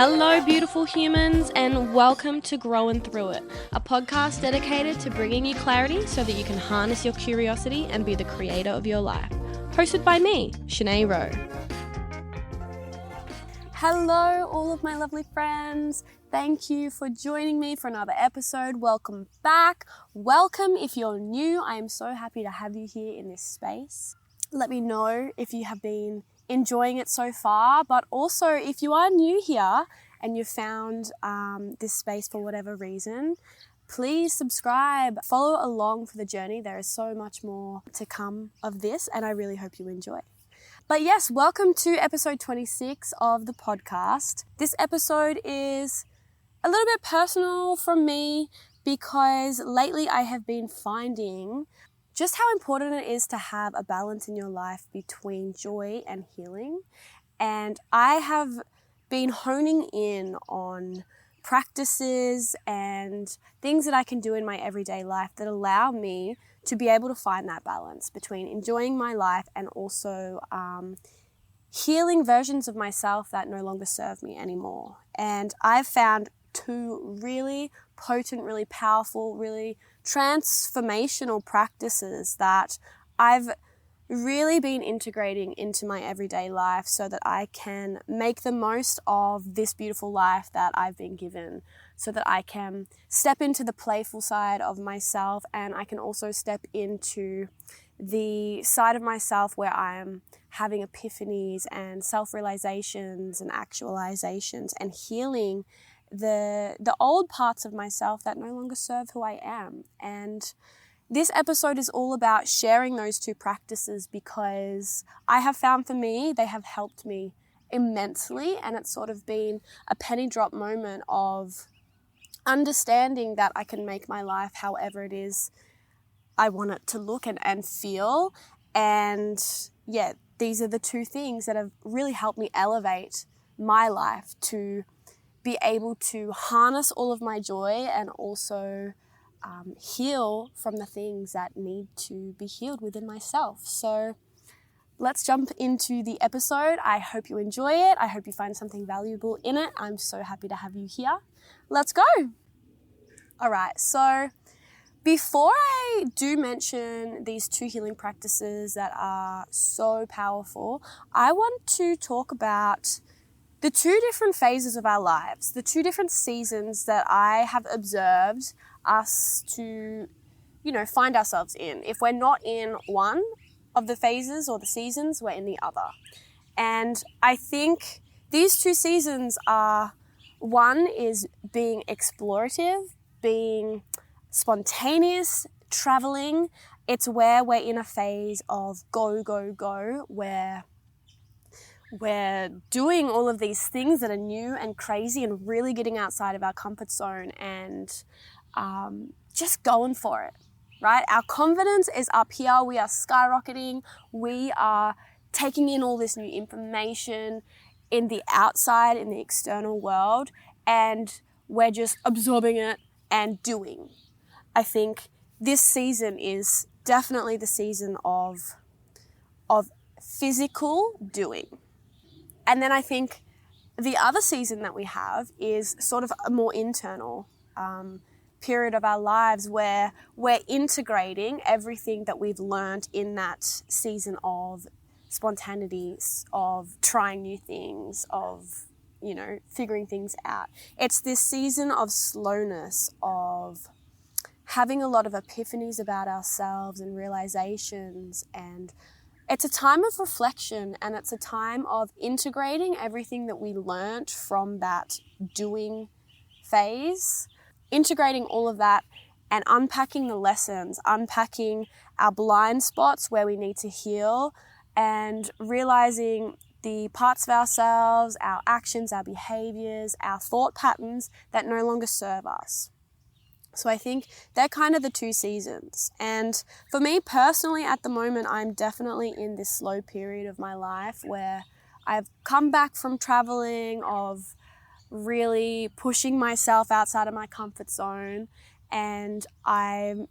Hello, beautiful humans, and welcome to Growing Through It, a podcast dedicated to bringing you clarity so that you can harness your curiosity and be the creator of your life. Hosted by me, Shanae Rowe. Hello, all of my lovely friends. Thank you for joining me for another episode. Welcome back. Welcome if you're new. I am so happy to have you here in this space. Let me know if you have been enjoying it so far, but also if you are new here and you found this space for whatever reason, please subscribe, follow along for the journey. There is so much more to come of this, and I really hope you enjoy. But yes, welcome to episode 26 of the podcast. This episode is a little bit personal from me because lately I have been finding just how important it is to have a balance in your life between joy and healing. And I have been honing in on practices and things that I can do in my everyday life that allow me to be able to find that balance between enjoying my life and also healing versions of myself that no longer serve me anymore. And I've found two really potent, really powerful, really transformational practices that I've really been integrating into my everyday life so that I can make the most of this beautiful life that I've been given, so that I can step into the playful side of myself, and I can also step into the side of myself where I'm having epiphanies and self-realizations and actualizations and healing the old parts of myself that no longer serve who I am. And this episode is all about sharing those two practices because I have found for me, they have helped me immensely, and it's sort of been a penny drop moment of understanding that I can make my life however it is I want it to look and feel. And yeah, these are the two things that have really helped me elevate my life to be able to harness all of my joy and also heal from the things that need to be healed within myself. So let's jump into the episode. I hope you enjoy it. I hope you find something valuable in it. I'm so happy to have you here. Let's go. All right, so before I do mention these two healing practices that are so powerful, I want to talk about the two different phases of our lives, the two different seasons that I have observed us to, find ourselves in. If we're not in one of the phases or the seasons, we're in the other. And I think these two seasons are, one is being explorative, being spontaneous, traveling. It's where we're in a phase of go, go, go, where we're doing all of these things that are new and crazy and really getting outside of our comfort zone and just going for it, right? Our confidence is up here. We are skyrocketing. We are taking in all this new information in the outside, in the external world, and we're just absorbing it and doing. I think this season is definitely the season of physical doing. And then I think the other season that we have is sort of a more internal period of our lives where we're integrating everything that we've learned in that season of spontaneity, of trying new things, of, figuring things out. It's this season of slowness, of having a lot of epiphanies about ourselves and realizations, and it's a time of reflection, and it's a time of integrating everything that we learnt from that doing phase, integrating all of that and unpacking the lessons, unpacking our blind spots where we need to heal, and realizing the parts of ourselves, our actions, our behaviors, our thought patterns that no longer serve us. So I think they're kind of the two seasons. And for me personally, at the moment, I'm definitely in this slow period of my life where I've come back from traveling, of really pushing myself outside of my comfort zone. And I'm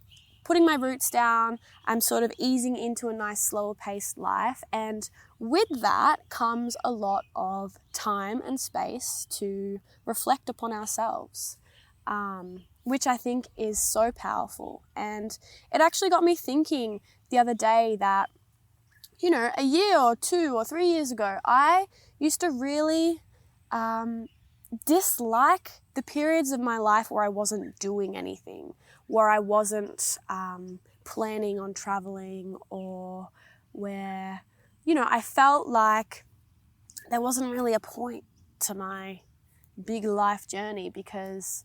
putting my roots down. I'm sort of easing into a nice slower paced life. And with that comes a lot of time and space to reflect upon ourselves, which I think is so powerful. And it actually got me thinking the other day that, you know, a year or 2 or 3 years ago, I used to really dislike the periods of my life where I wasn't doing anything, where I wasn't planning on traveling, or where, you know, I felt like there wasn't really a point to my big life journey because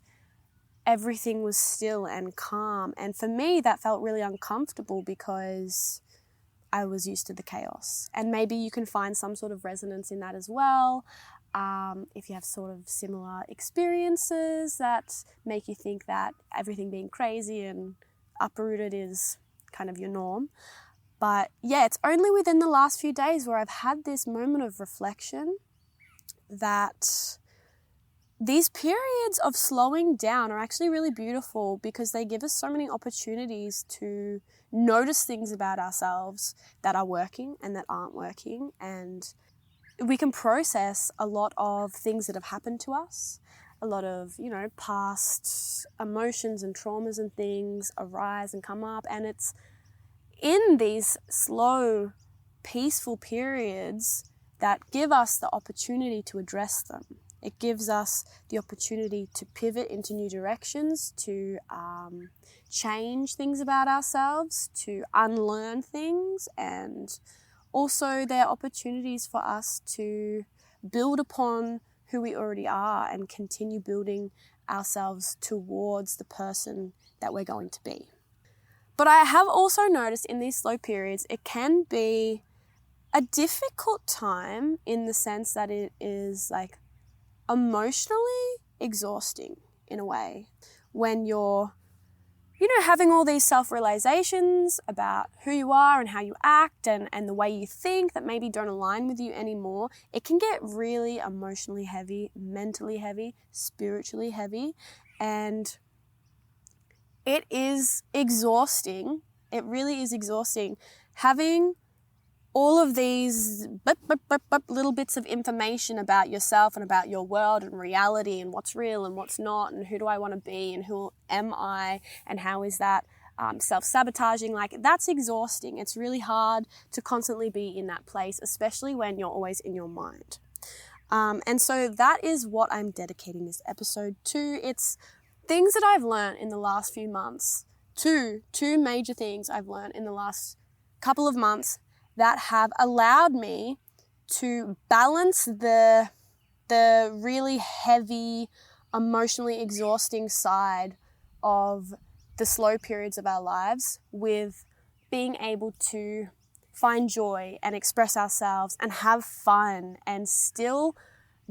everything was still and calm. And for me, that felt really uncomfortable because I was used to the chaos. And maybe you can find some sort of resonance in that as well. If you have sort of similar experiences that make you think that everything being crazy and uprooted is kind of your norm. But yeah, it's only within the last few days where I've had this moment of reflection that these periods of slowing down are actually really beautiful because they give us so many opportunities to notice things about ourselves that are working and that aren't working. And we can process a lot of things that have happened to us. A lot of, you know, past emotions and traumas and things arise and come up. And it's in these slow, peaceful periods that give us the opportunity to address them. It gives us the opportunity to pivot into new directions, to change things about ourselves, to unlearn things, and also there are opportunities for us to build upon who we already are and continue building ourselves towards the person that we're going to be. But I have also noticed in these slow periods, it can be a difficult time in the sense that it is like emotionally exhausting in a way when you're, you know, having all these self-realizations about who you are and how you act and the way you think that maybe don't align with you anymore. It can get really emotionally heavy, mentally heavy, spiritually heavy, and it is exhausting. It really is exhausting having all of these little bits of information about yourself and about your world and reality and what's real and what's not and who do I want to be and who am I and how is that self-sabotaging. Like, that's exhausting. It's really hard to constantly be in that place, especially when you're always in your mind. And so that is what I'm dedicating this episode to. It's things that I've learned in the last few months. Two major things I've learned in the last couple of months that have allowed me to balance the really heavy, emotionally exhausting side of the slow periods of our lives with being able to find joy and express ourselves and have fun and still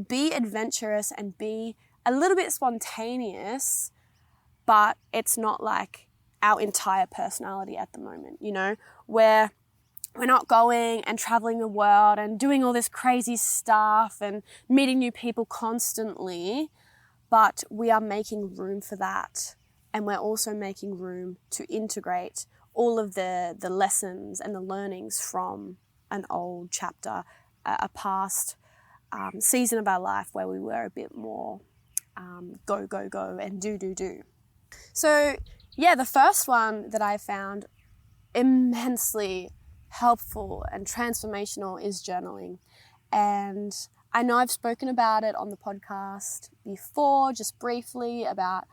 be adventurous and be a little bit spontaneous, but it's not like our entire personality at the moment, you know, where we're not going and traveling the world and doing all this crazy stuff and meeting new people constantly, but we are making room for that. And we're also making room to integrate all of the lessons and the learnings from an old chapter, a past season of our life where we were a bit more go, go, go and do. So yeah, the first one that I found immensely helpful and transformational is journaling. And I know I've spoken about it on the podcast before, just briefly about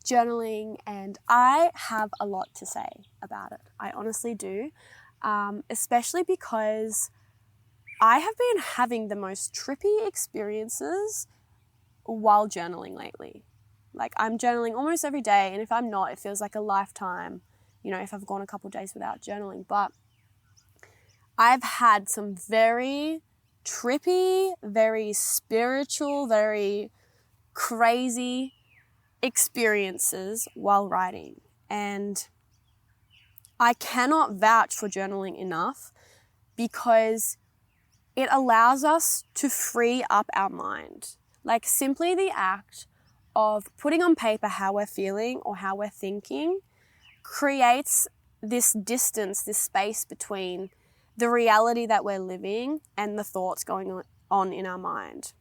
journaling, and I have a lot to say about it. I honestly do, especially because I have been having the most trippy experiences while journaling lately. Like, I'm journaling almost every day, and if I'm not, it feels like a lifetime, you know, if I've gone a couple of days without journaling. But I've had some very trippy, very spiritual, very crazy experiences while writing. And I cannot vouch for journaling enough because it allows us to free up our mind. Like, simply the act of putting on paper how we're feeling or how we're thinking creates this distance, this space between the reality that we're living and the thoughts going on in our mind.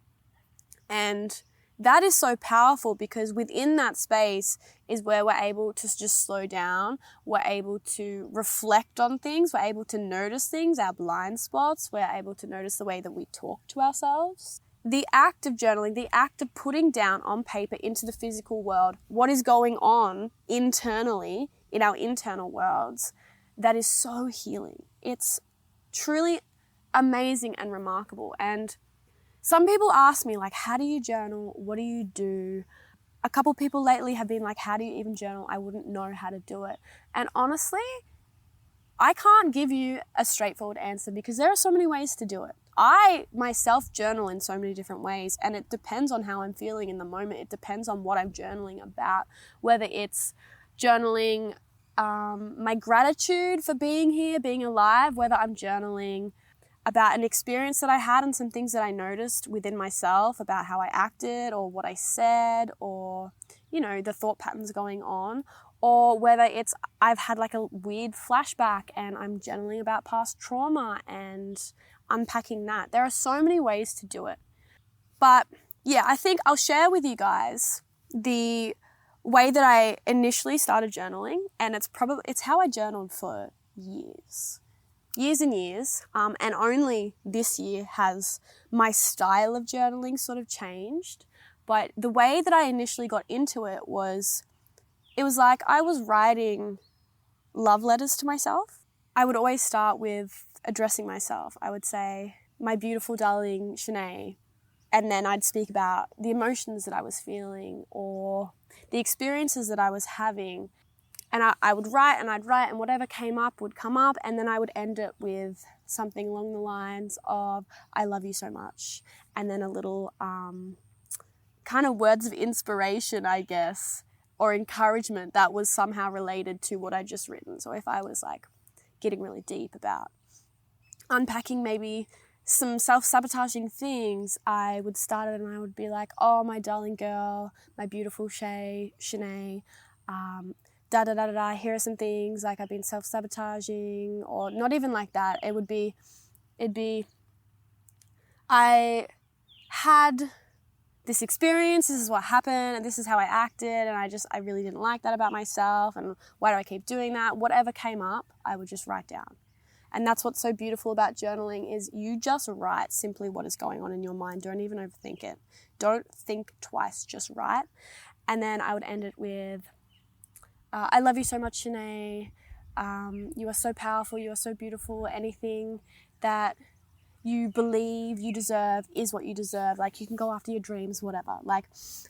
And that is so powerful because within that space is where we're able to just slow down. We're able to reflect on things. We're able to notice things, our blind spots. We're able to notice the way that we talk to ourselves. The act of journaling, the act of putting down on paper into the physical world what is going on internally in our internal worlds, that is so healing. It's truly amazing and remarkable. And some people ask me, like, how do you journal? What do you do? A couple people lately have been like, how do you even journal? I wouldn't know how to do it. And honestly, I can't give you a straightforward answer because there are so many ways to do it. I myself journal in so many different ways, and it depends on how I'm feeling in the moment. It depends on what I'm journaling about, whether it's journaling my gratitude for being here, being alive, whether I'm journaling about an experience that I had and some things that I noticed within myself about how I acted or what I said or, the thought patterns going on, or whether it's I've had like a weird flashback and I'm journaling about past trauma and unpacking that. There are so many ways to do it. But yeah, I think I'll share with you guys the way that I initially started journaling, and it's how I journaled for years and years, and only this year has my style of journaling sort of changed. But the way that I initially got into it was like I was writing love letters to myself. I would always start with addressing myself. I would say, my beautiful darling Shanae, and then I'd speak about the emotions that I was feeling or the experiences that I was having. And I would write and I'd write, and whatever came up would come up, and then I would end it with something along the lines of, I love you so much. And then a little kind of words of inspiration, I guess, or encouragement that was somehow related to what I'd just written. So if I was like getting really deep about unpacking maybe some self-sabotaging things, I would start it and I would be like, oh, my darling girl, my beautiful Shanae, here are some things like I've been self-sabotaging, or not even like that. It'd be, I had this experience, this is what happened, and this is how I acted, and I really didn't like that about myself, and why do I keep doing that? Whatever came up, I would just write down. And that's what's so beautiful about journaling is you just write simply what is going on in your mind. Don't even overthink it. Don't think twice, just write. And then I would end it with, I love you so much, Shanae. You are so powerful. You are so beautiful. Anything that you believe you deserve is what you deserve. Like, you can go after your dreams, whatever. Like,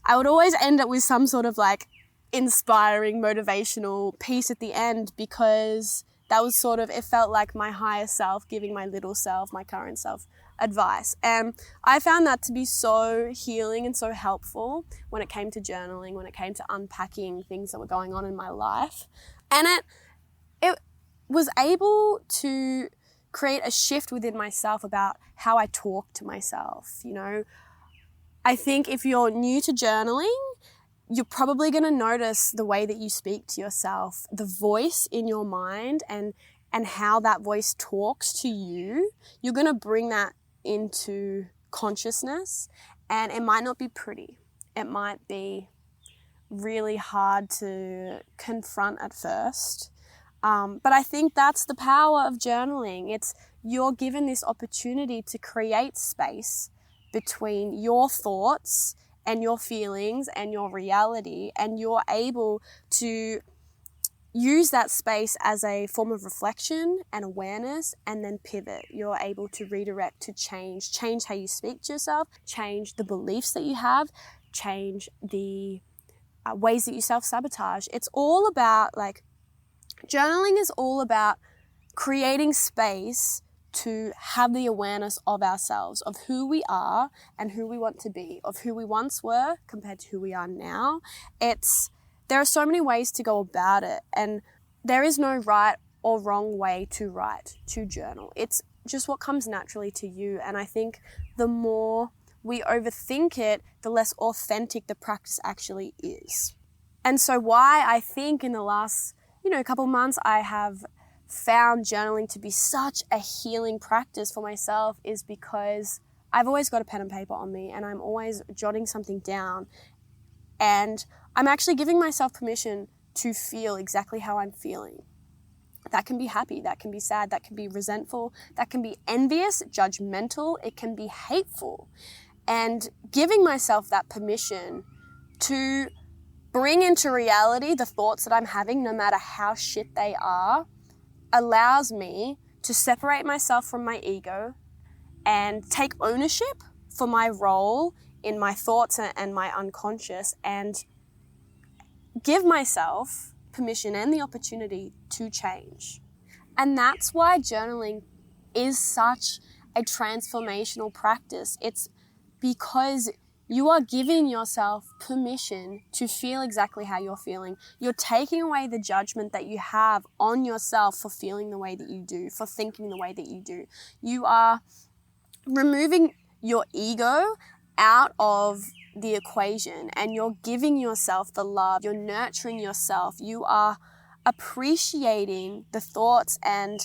I would always end it with some sort of like inspiring, motivational piece at the end, because that was sort of, it felt like my higher self giving my little self, my current self, advice. And I found that to be so healing and so helpful when it came to journaling, when it came to unpacking things that were going on in my life. And it was able to create a shift within myself about how I talk to myself. I think if you're new to journaling, you're probably going to notice the way that you speak to yourself, the voice in your mind and how that voice talks to you. You're going to bring that into consciousness, and it might not be pretty. It might be really hard to confront at first. But I think that's the power of journaling. You're given this opportunity to create space between your thoughts and your feelings and your reality, and you're able to use that space as a form of reflection and awareness, and then pivot. You're able to redirect, to change how you speak to yourself, change the beliefs that you have, change the ways that you self-sabotage. It's all about, journaling is all about creating space to have the awareness of ourselves, of who we are and who we want to be, of who we once were compared to who we are now. There are so many ways to go about it, and there is no right or wrong way to write, to journal. It's just what comes naturally to you. And I think the more we overthink it, the less authentic the practice actually is. And so why I think in the last a couple months I have found journaling to be such a healing practice for myself is because I've always got a pen and paper on me and I'm always jotting something down, and I'm actually giving myself permission to feel exactly how I'm feeling. That can be happy, that can be sad, that can be resentful, that can be envious, judgmental, it can be hateful. And giving myself that permission to bring into reality the thoughts that I'm having, no matter how shit they are, allows me to separate myself from my ego and take ownership for my role in my thoughts and my unconscious, and give myself permission and the opportunity to change. And that's why journaling is such a transformational practice. It's because you are giving yourself permission to feel exactly how you're feeling. You're taking away the judgment that you have on yourself for feeling the way that you do, for thinking the way that you do. You are removing your ego out of the equation, and you're giving yourself the love. You're nurturing yourself. You are appreciating the thoughts and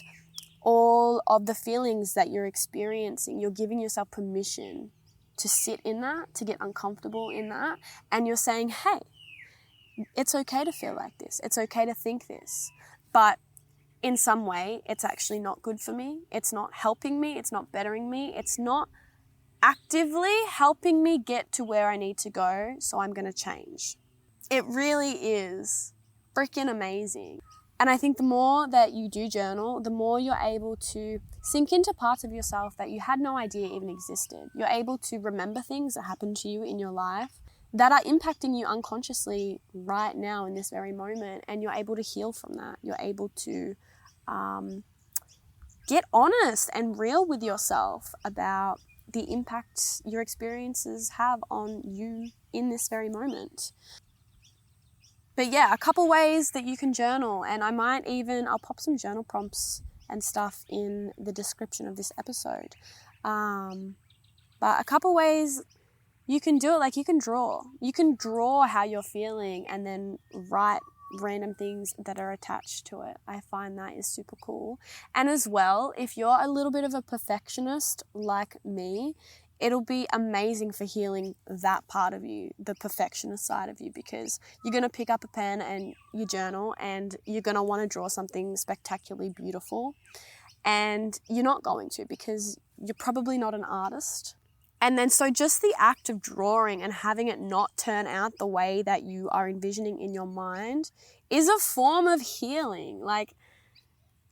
all of the feelings that you're experiencing. You're giving yourself permission to sit in that, to get uncomfortable in that, and you're saying, hey, it's okay to feel like this. It's okay to think this, but in some way, it's actually not good for me. It's not helping me. It's not bettering me. It's not actively helping me get to where I need to go, so I'm going to change. It really is freaking amazing. And I think the more that you do journal, the more you're able to sink into parts of yourself that you had no idea even existed. You're able to remember things that happened to you in your life that are impacting you unconsciously right now in this very moment, and you're able to heal from that. You're able to get honest and real with yourself about the impact your experiences have on you in this very moment. But yeah, a couple ways that you can journal, and I'll pop some journal prompts and stuff in the description of this episode. But a couple ways you can do it, like you can draw. You can draw how you're feeling and then write random things that are attached to it. I find that is super cool. And as well, if you're a little bit of a perfectionist like me, it'll be amazing for healing that part of you, the perfectionist side of you, because you're going to pick up a pen and you journal and you're going to want to draw something spectacularly beautiful, and you're not going to, because you're probably not an artist. And then so just the act of drawing and having it not turn out the way that you are envisioning in your mind is a form of healing. Like,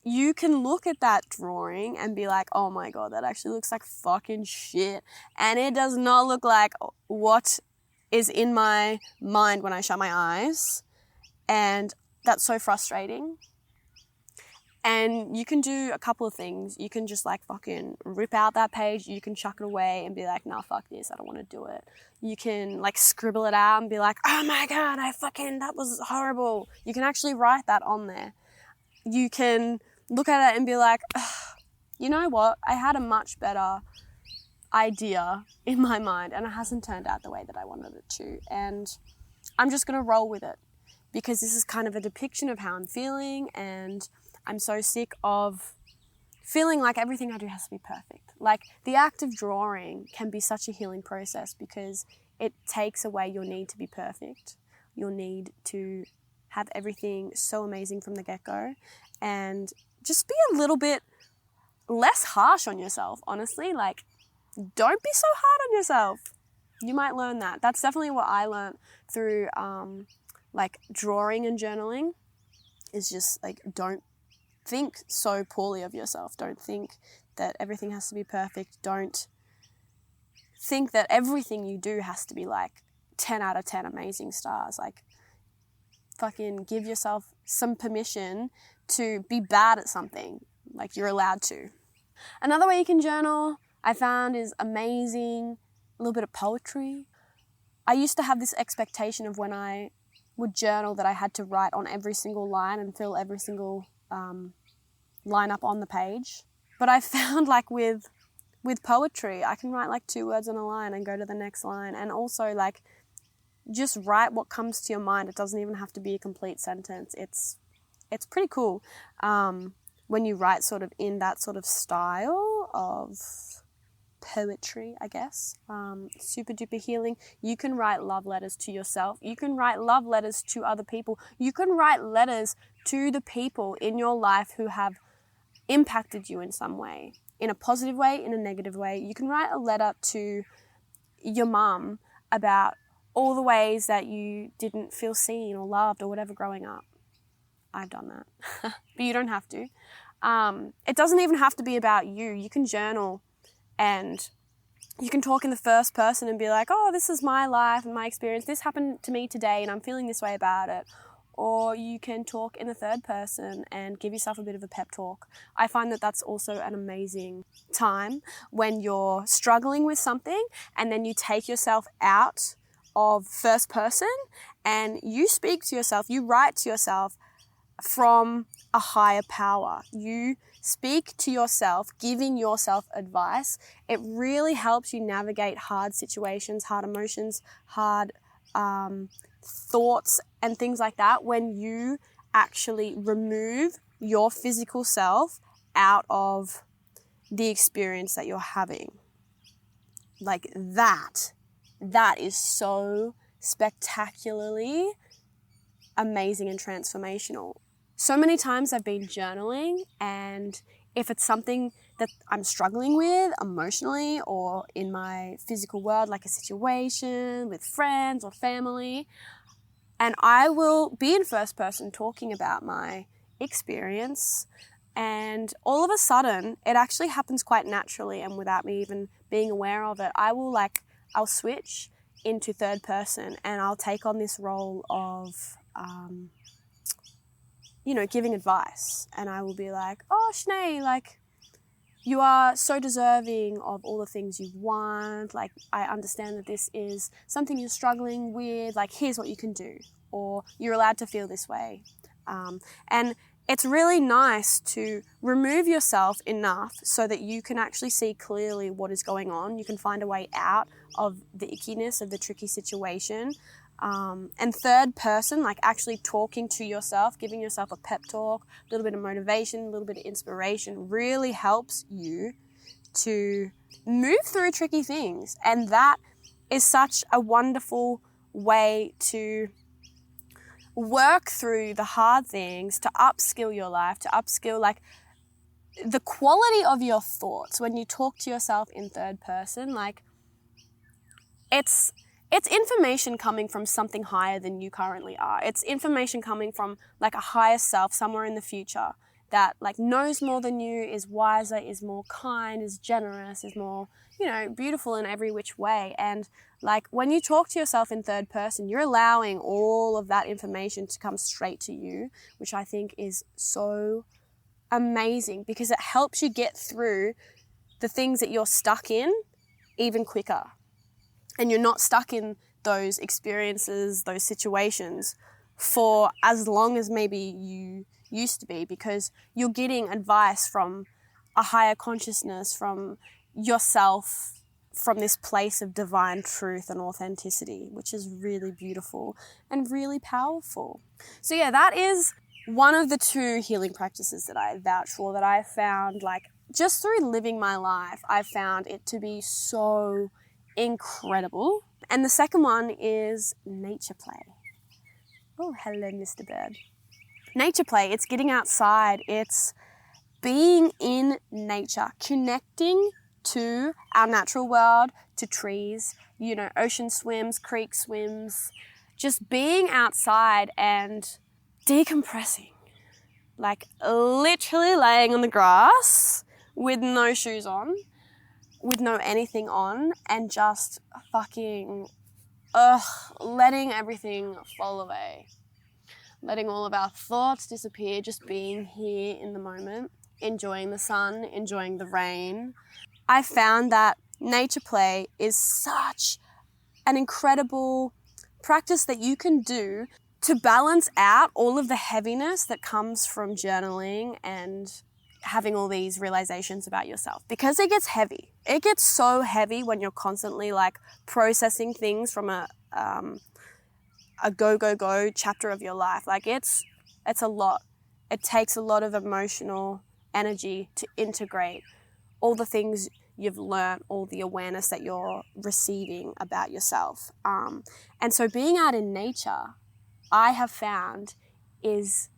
you can look at that drawing and be like, oh my God, that actually looks like fucking shit. And it does not look like what is in my mind when I shut my eyes. And that's so frustrating. And you can do a couple of things. You can just like fucking rip out that page. You can chuck it away and be like, nah, fuck this. I don't want to do it. You can like scribble it out and be like, oh my God, that was horrible. You can actually write that on there. You can look at it and be like, you know what? I had a much better idea in my mind and it hasn't turned out the way that I wanted it to. And I'm just going to roll with it, because this is kind of a depiction of how I'm feeling, and I'm so sick of feeling like everything I do has to be perfect. Like, the act of drawing can be such a healing process because it takes away your need to be perfect, your need to have everything so amazing from the get-go, and just be a little bit less harsh on yourself, honestly. Like, don't be so hard on yourself. You might learn that. That's definitely what I learned through like drawing and journaling, is just like, don't think so poorly of yourself. Don't think that everything has to be perfect. Don't think that everything you do has to be like 10 out of 10 amazing stars. Like, fucking give yourself some permission to be bad at something. Like, you're allowed to. Another way you can journal I found is amazing. A little bit of poetry. I used to have this expectation of when I would journal that I had to write on every single line and fill every single line up on the page. But I found like with poetry, I can write like 2 words on a line and go to the next line. And also like just write what comes to your mind. It doesn't even have to be a complete sentence. It's it's pretty cool when you write sort of in that sort of style of poetry, I guess. Super duper healing. You can write love letters to yourself. You can write love letters to other people. You can write letters to the people in your life who have impacted you in some way, in a positive way, in a negative way. You can write a letter to your mum about all the ways that you didn't feel seen or loved or whatever growing up. I've done that, but you don't have to. It doesn't even have to be about you. You can journal and you can talk in the first person and be like, oh, this is my life and my experience. This happened to me today and I'm feeling this way about it. Or you can talk in the third person and give yourself a bit of a pep talk. I find that that's also an amazing time when you're struggling with something and then you take yourself out of first person and you speak to yourself, you write to yourself from a higher power. You speak to yourself, giving yourself advice. It really helps you navigate hard situations, hard emotions, hard thoughts and things like that when you actually remove your physical self out of the experience that you're having. Like that is so spectacularly amazing and transformational. So many times I've been journaling, and if it's something that I'm struggling with emotionally or in my physical world, like a situation with friends or family, and I will be in first person talking about my experience, and all of a sudden it actually happens quite naturally and without me even being aware of it. I'll switch into third person and I'll take on this role of giving advice, and I will be like, oh, Shanae, like, you are so deserving of all the things you want. Like, I understand that this is something you're struggling with. Like, here's what you can do, or you're allowed to feel this way. And it's really nice to remove yourself enough so that you can actually see clearly what is going on. You can find a way out of the ickiness of the tricky situation. And third person, like actually talking to yourself, giving yourself a pep talk, a little bit of motivation, a little bit of inspiration, really helps you to move through tricky things. And that is such a wonderful way to work through the hard things, to upskill your life, to upskill like the quality of your thoughts. When you talk to yourself in third person, like it's information coming from something higher than you currently are. It's information coming from like a higher self somewhere in the future that like knows more than you, is wiser, is more kind, is generous, is more, beautiful in every which way. And like when you talk to yourself in third person, you're allowing all of that information to come straight to you, which I think is so amazing because it helps you get through the things that you're stuck in even quicker. And you're not stuck in those experiences, those situations for as long as maybe you used to be, because you're getting advice from a higher consciousness, from yourself, from this place of divine truth and authenticity, which is really beautiful and really powerful. So yeah, that is one of the 2 healing practices that I vouch for, that I found, like, just through living my life, I found it to be so incredible. And the second one is nature play. Oh, hello, Mr. Bird. Nature play, it's getting outside, it's being in nature, connecting to our natural world, to trees, ocean swims, creek swims, just being outside and decompressing. Like literally laying on the grass with no shoes on, with no anything on, and just fucking letting everything fall away. Letting all of our thoughts disappear, just being here in the moment, enjoying the sun, enjoying the rain. I found that nature play is such an incredible practice that you can do to balance out all of the heaviness that comes from journaling and having all these realizations about yourself, because it gets heavy. It gets so heavy when you're constantly like processing things from a go chapter of your life. Like it's a lot. it takes a lot of emotional energy to integrate all the things you've learned, all the awareness that you're receiving about yourself. And so being out in nature, I have found, is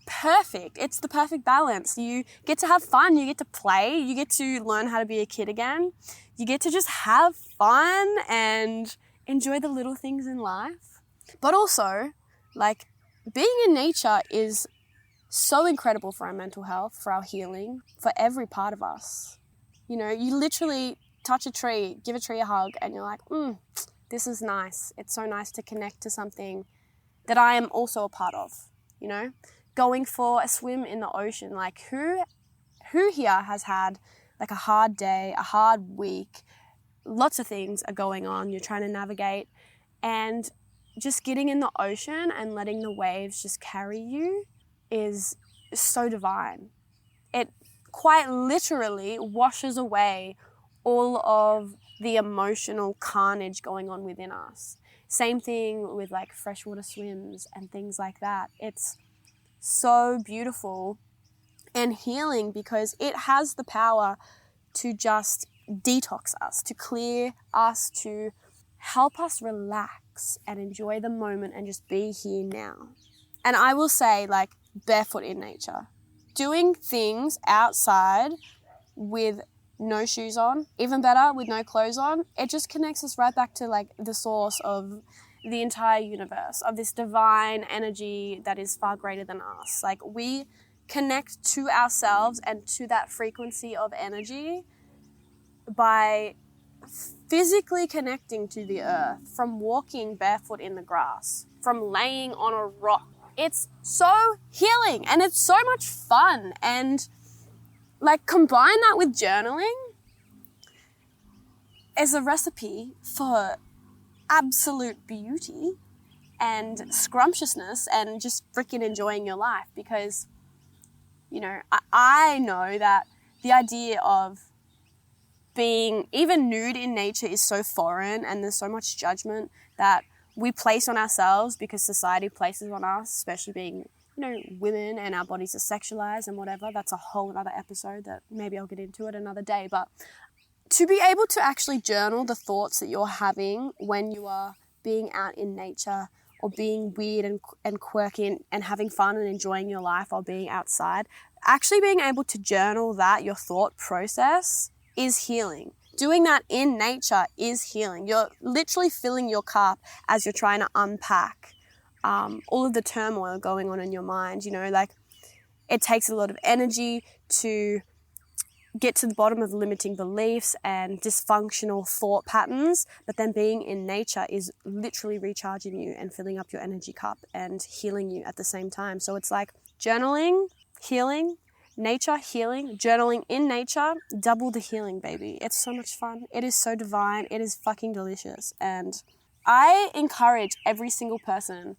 perfect. It's the perfect balance. You get to have fun, you get to play, you get to learn how to be a kid again. You get to just have fun and enjoy the little things in life. But also, like, being in nature is so incredible for our mental health, for our healing, for every part of us. You know, you literally touch a tree, give a tree a hug, and you're like, this is nice. It's so nice to connect to something that I am also a part of, you know? Going for a swim in the ocean, like who here has had like a hard day, a hard week, lots of things are going on, you're trying to navigate, and just getting in the ocean and letting the waves just carry you is so divine. It quite literally washes away all of the emotional carnage going on within us. Same thing with like freshwater swims and things like that. It's so beautiful and healing because it has the power to just detox us, to clear us, to help us relax and enjoy the moment and just be here now. And I will say, like, barefoot in nature, doing things outside with no shoes on, even better with no clothes on, it just connects us right back to like the source of the entire universe, of this divine energy that is far greater than us. Like, we connect to ourselves and to that frequency of energy by physically connecting to the earth, from walking barefoot in the grass, from laying on a rock. It's so healing and it's so much fun. And like, combine that with journaling is a recipe for absolute beauty and scrumptiousness and just freaking enjoying your life. Because, you know, I know that the idea of being even nude in nature is so foreign, and there's so much judgment that we place on ourselves because society places on us, especially being, you know, women, and our bodies are sexualized and whatever. That's a whole other episode that maybe I'll get into it another day. But to be able to actually journal the thoughts that you're having when you are being out in nature, or being weird and quirky and having fun and enjoying your life while being outside, actually being able to journal that, your thought process, is healing. Doing that in nature is healing. You're literally filling your cup as you're trying to unpack all of the turmoil going on in your mind. You know, like, it takes a lot of energy to get to the bottom of limiting beliefs and dysfunctional thought patterns, but then being in nature is literally recharging you and filling up your energy cup and healing you at the same time. So it's like journaling, healing, nature, healing, journaling in nature, double the healing, baby. It's so much fun. It is so divine. It is fucking delicious. And I encourage every single person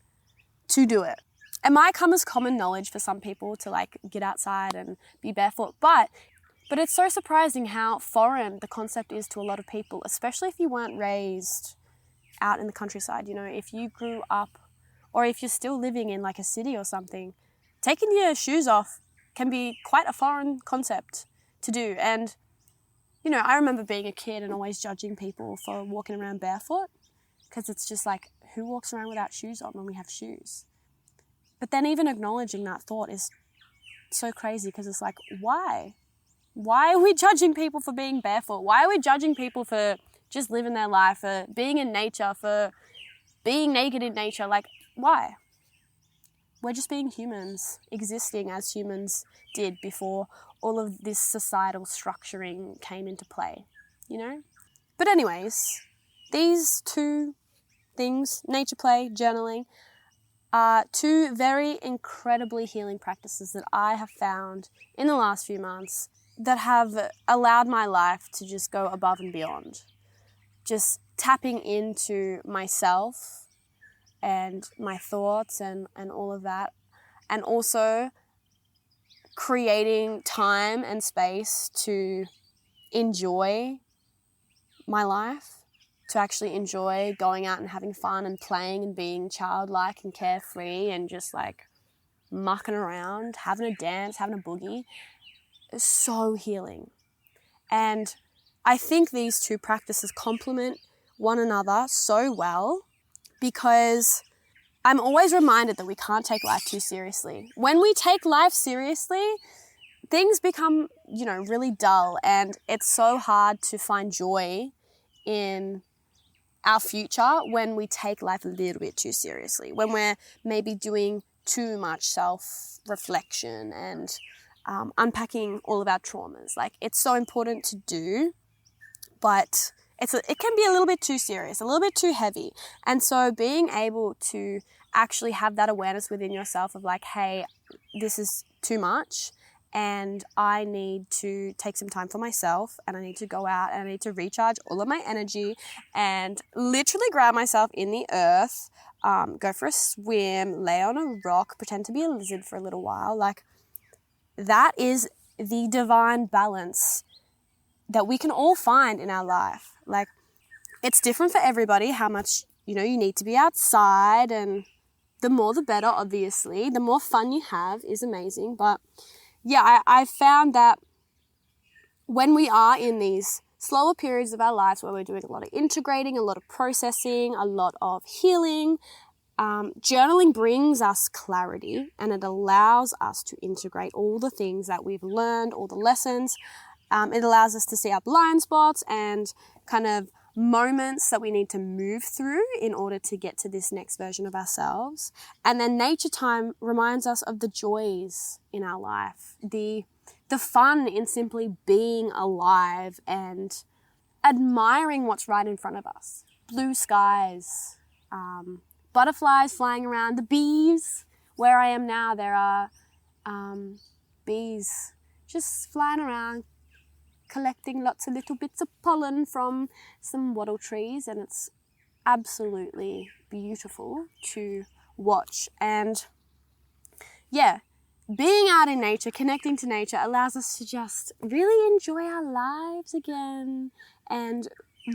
to do it. It might come as common knowledge for some people to like get outside and be barefoot, but it's so surprising how foreign the concept is to a lot of people, especially if you weren't raised out in the countryside. You know, if you grew up, or if you're still living in like a city or something, taking your shoes off can be quite a foreign concept to do. And, you know, I remember being a kid and always judging people for walking around barefoot, because it's just like, who walks around without shoes on when we have shoes? But then even acknowledging that thought is so crazy, because it's like, why? Why are we judging people for being barefoot? Why are we judging people for just living their life, for being in nature, for being naked in nature? Like, why? We're just being humans, existing as humans did before all of this societal structuring came into play, you know? But anyways, these two things, nature play, journaling, are two very incredibly healing practices that I have found in the last few months that have allowed my life to just go above and beyond. Just tapping into myself and my thoughts and all of that. And also creating time and space to enjoy my life, to actually enjoy going out and having fun and playing and being childlike and carefree and just like mucking around, having a dance, having a boogie is so healing. And I think these two practices complement one another so well, because I'm always reminded that we can't take life too seriously. When we take life seriously, things become, really dull, and it's so hard to find joy in our future when we take life a little bit too seriously, when we're maybe doing too much self-reflection and unpacking all of our traumas. Like, it's so important to do, but it can be a little bit too serious, a little bit too heavy. And so being able to actually have that awareness within yourself of like, hey, this is too much, and I need to take some time for myself, and I need to go out and I need to recharge all of my energy and literally ground myself in the earth, go for a swim, lay on a rock, pretend to be a lizard for a little while. Like, that is the divine balance that we can all find in our life. Like, it's different for everybody how much, you need to be outside, and the more the better, obviously. The more fun you have is amazing. But yeah, I found that when we are in these slower periods of our lives where we're doing a lot of integrating, a lot of processing, a lot of healing, journaling brings us clarity, and it allows us to integrate all the things that we've learned, all the lessons. It allows us to see our blind spots and kind of moments that we need to move through in order to get to this next version of ourselves. And then nature time reminds us of the joys in our life, the fun in simply being alive and admiring what's right in front of us. Blue skies, butterflies flying around, the bees. Where I am now, there are bees just flying around, collecting lots of little bits of pollen from some wattle trees, and it's absolutely beautiful to watch. And yeah, being out in nature, connecting to nature, allows us to just really enjoy our lives again and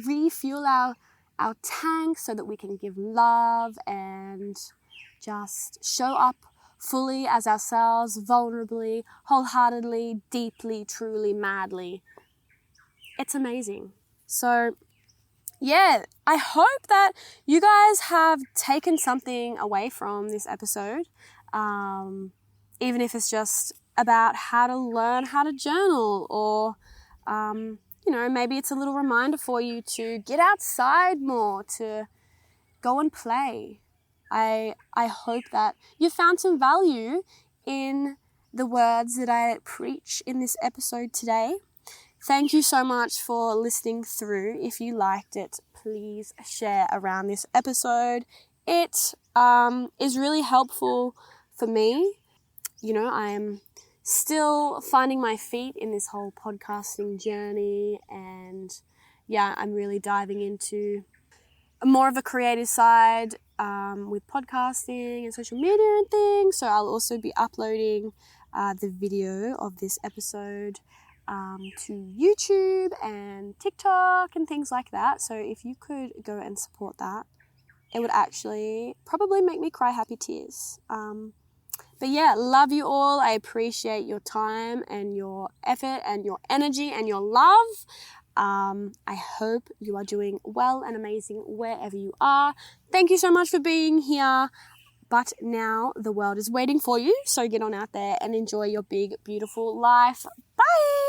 refuel our tank so that we can give love and just show up fully as ourselves, vulnerably, wholeheartedly, deeply, truly, madly. It's amazing. So yeah, I hope that you guys have taken something away from this episode, even if it's just about how to learn how to journal, or maybe it's a little reminder for you to get outside more, to go and play. I hope that you found some value in the words that I preach in this episode today. Thank you so much for listening through. If you liked it, please share around this episode. It is really helpful for me. I'm still finding my feet in this whole podcasting journey, and yeah, I'm really diving into more of a creative side with podcasting and social media and things. So I'll also be uploading the video of this episode to YouTube and TikTok and things like that. So if you could go and support that, it would actually probably make me cry happy tears. But yeah, love you all. I appreciate your time and your effort and your energy and your love. I hope you are doing well and amazing wherever you are. Thank you so much for being here. But now the world is waiting for you. So get on out there and enjoy your big, beautiful life. Bye.